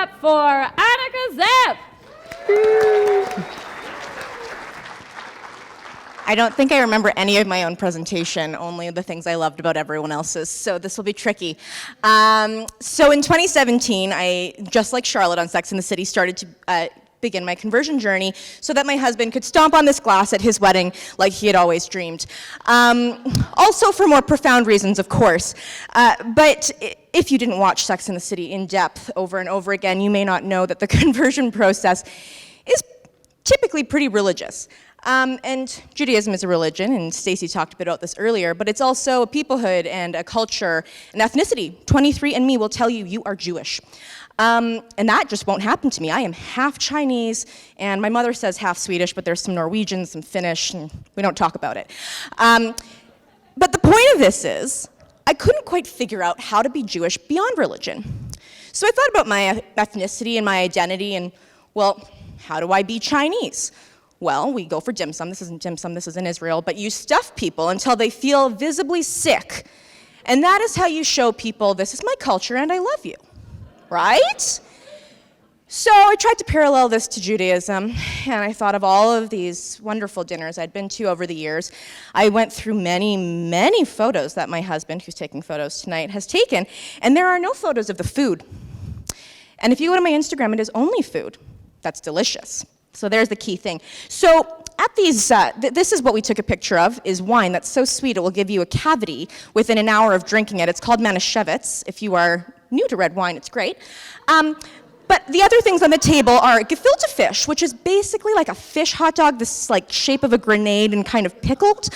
up for Anika Zepp. I don't think I remember any of my own presentation, only the things I loved about everyone else's, so this will be tricky. So in 2017, I, just like Charlotte on Sex and the City, started to begin my conversion journey so that my husband could stomp on this glass at his wedding like he had always dreamed. Also for more profound reasons, of course. But if you didn't watch Sex and the City in depth over and over again, you may not know that the conversion process is typically pretty religious. And Judaism is a religion, and Stacy talked a bit about this earlier, but it's also a peoplehood and a culture, an ethnicity. 23andMe will tell you you are Jewish. And that just won't happen to me. I am half Chinese, and my mother says half Swedish, but there's some Norwegian, some Finnish, and we don't talk about it. But the point of this is, I couldn't quite figure out how to be Jewish beyond religion. So I thought about my ethnicity and my identity, and, well, how do I be Chinese? Well, we go for dim sum. This isn't dim sum, this is in Israel, but you stuff people until they feel visibly sick. And that is how you show people, this is my culture and I love you, right? So I tried to parallel this to Judaism, and I thought of all of these wonderful dinners I'd been to over the years. I went through many, many photos that my husband, who's taking photos tonight, has taken, and there are no photos of the food. And if you go to my Instagram, it is only food. That's delicious. So there's the key thing. So at these, this is what we took a picture of, is wine that's so sweet it will give you a cavity within an hour of drinking it. It's called Manischewitz. If you are new to red wine, it's great. But the other things on the table are gefilte fish, which is basically like a fish hot dog, this like shape of a grenade and kind of pickled,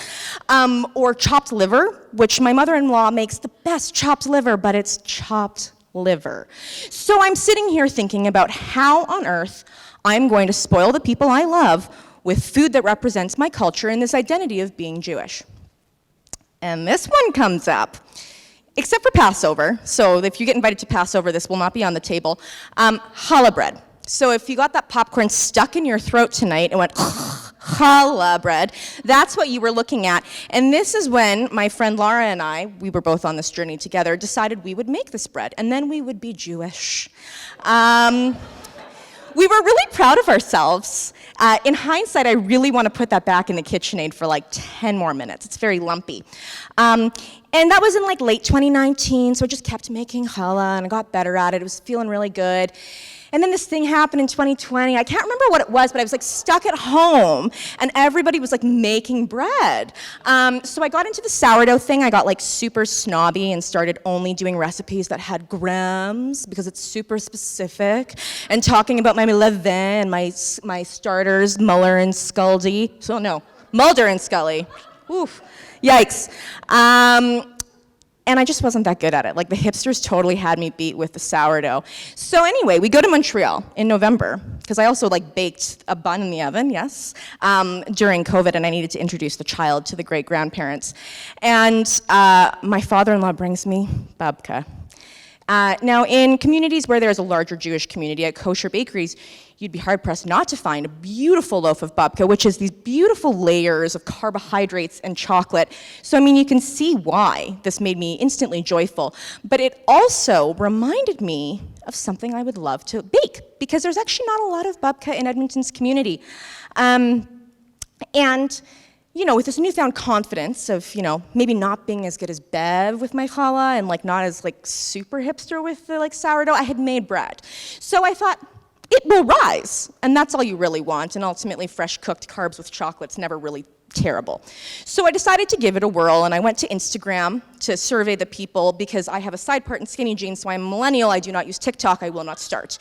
or chopped liver, which my mother-in-law makes the best chopped liver, but it's chopped liver. So I'm sitting here thinking about how on earth I'm going to spoil the people I love with food that represents my culture and this identity of being Jewish. And this one comes up, except for Passover. So if you get invited to Passover, this will not be on the table. Challah bread. So if you got that popcorn stuck in your throat tonight and went, challah bread, that's what you were looking at. And this is when my friend Laura and I, we were both on this journey together, decided we would make this bread, and then we would be Jewish. We were really proud of ourselves. In hindsight, I really want to put that back in the KitchenAid for like 10 more minutes. It's very lumpy. And that was in like late 2019, so I just kept making challah, and I got better at it. It was feeling really good. And then this thing happened in 2020. I can't remember what it was, but I was like stuck at home, and everybody was like making bread. So I got into the sourdough thing. I got like super snobby and started only doing recipes that had grams because it's super specific, and talking about my levain and my starters, Muller and Scully. So no, Mulder and Scully. Oof, yikes. And I just wasn't that good at it. Like the hipsters totally had me beat with the sourdough. So anyway, we go to Montreal in November, because I also like baked a bun in the oven, yes, during COVID, and I needed to introduce the child to the great-grandparents. And my father-in-law brings me babka. Now, in communities where there's a larger Jewish community, at kosher bakeries, you'd be hard-pressed not to find a beautiful loaf of babka, which is these beautiful layers of carbohydrates and chocolate. So, I mean, you can see why this made me instantly joyful. But it also reminded me of something I would love to bake, because there's actually not a lot of babka in Edmonton's community. And you know, with this newfound confidence of, you know, maybe not being as good as Bev with my challah and like not as like super hipster with the like sourdough, I had made bread. So I thought, it will rise, and that's all you really want, and ultimately fresh cooked carbs with chocolate's never really terrible. So I decided to give it a whirl, and I went to Instagram to survey the people, because I have a side part in skinny jeans, so I'm a millennial, I do not use TikTok, I will not start.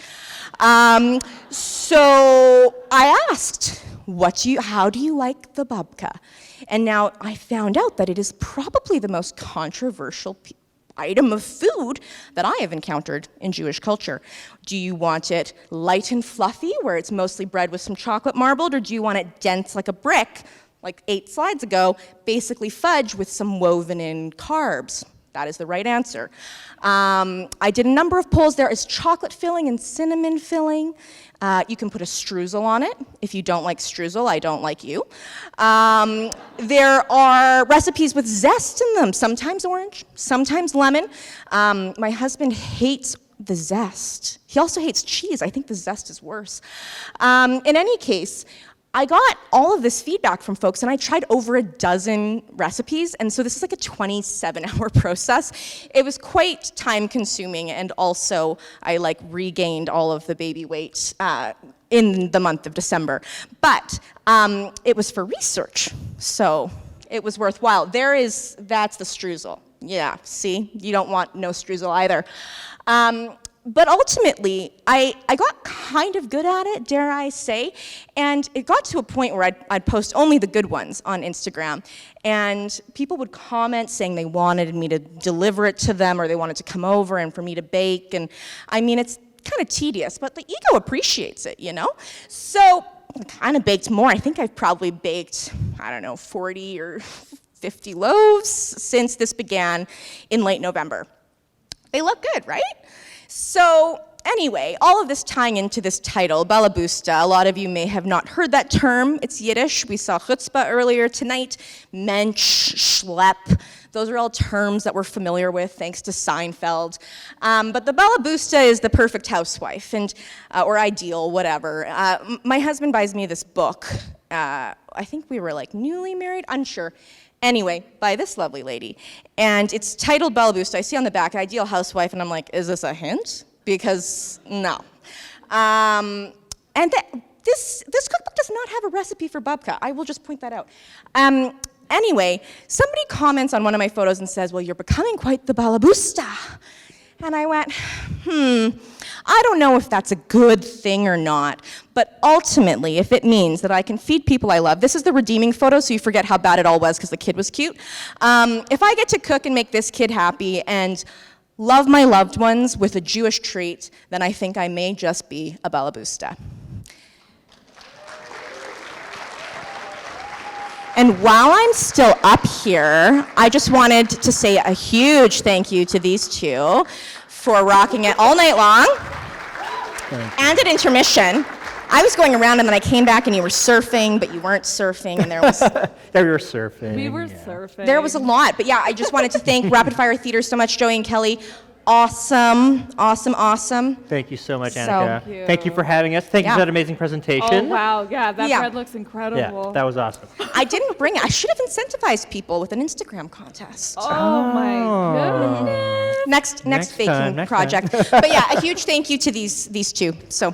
So I asked, how do you like the babka? And now I found out that it is probably the most controversial item of food that I have encountered in Jewish culture. Do you want it light and fluffy, where it's mostly bread with some chocolate marbled, or do you want it dense like a brick, like 8 slides ago, basically fudge with some woven in carbs? That is the right answer. I did a number of polls. There is chocolate filling and cinnamon filling. You can put a streusel on it. If you don't like streusel, I don't like you. There are recipes with zest in them, sometimes orange, sometimes lemon. My husband hates the zest. He also hates cheese. I think the zest is worse. In any case, I got all of this feedback from folks, and I tried over a dozen recipes, and so this is like a 27-hour process. It was quite time-consuming, and also I regained all of the baby weight in the month of December. But it was for research, so it was worthwhile. That's the streusel. Yeah, see, you don't want no streusel either. But ultimately, I got kind of good at it, dare I say, and it got to a point where I'd post only the good ones on Instagram, and people would comment saying they wanted me to deliver it to them, or they wanted to come over and for me to bake, and I mean, it's kind of tedious, but the ego appreciates it, you know? So I kind of baked more. I think I've probably baked, 40 or 50 loaves since this began in late November. They look good, right? So anyway, all of this tying into this title, Balaboosta. A lot of you may have not heard that term. It's Yiddish. We saw chutzpah earlier tonight, mensch, schlepp. Those are all terms that we're familiar with, thanks to Seinfeld. But the Balaboosta is the perfect housewife, or ideal, whatever. My husband buys me this book. I think we were newly married, unsure. Anyway, by this lovely lady. And it's titled Balaboosta. I see on the back, Ideal Housewife, and I'm like, is this a hint? Because, no. And this cookbook does not have a recipe for babka. I will just point that out. Anyway, somebody comments on one of my photos and says, well, you're becoming quite the Balaboosta. And I went, I don't know if that's a good thing or not, but ultimately, if it means that I can feed people I love, this is the redeeming photo, so you forget how bad it all was because the kid was cute. If I get to cook and make this kid happy and love my loved ones with a Jewish treat, then I think I may just be a Balaboosta. And while I'm still up here, I just wanted to say a huge thank you to these two for rocking it all night long and at intermission. I was going around and then I came back and you were surfing, but you weren't surfing, and there was... Yeah, we were surfing. We were surfing. There was a lot, but yeah, I just wanted to thank Rapid Fire Theater so much, Joey and Kelly. Awesome, awesome, awesome. Thank you so much, So- Anika. Thank you for having us. Thank you Yeah. for that amazing presentation. Oh, wow. Yeah, that Yeah. bread looks incredible. Yeah, that was awesome. I didn't bring it. I should have incentivized people with an Instagram contest. Oh, my goodness. Next Next baking time, next project. time. But yeah, a huge thank you to these two. So.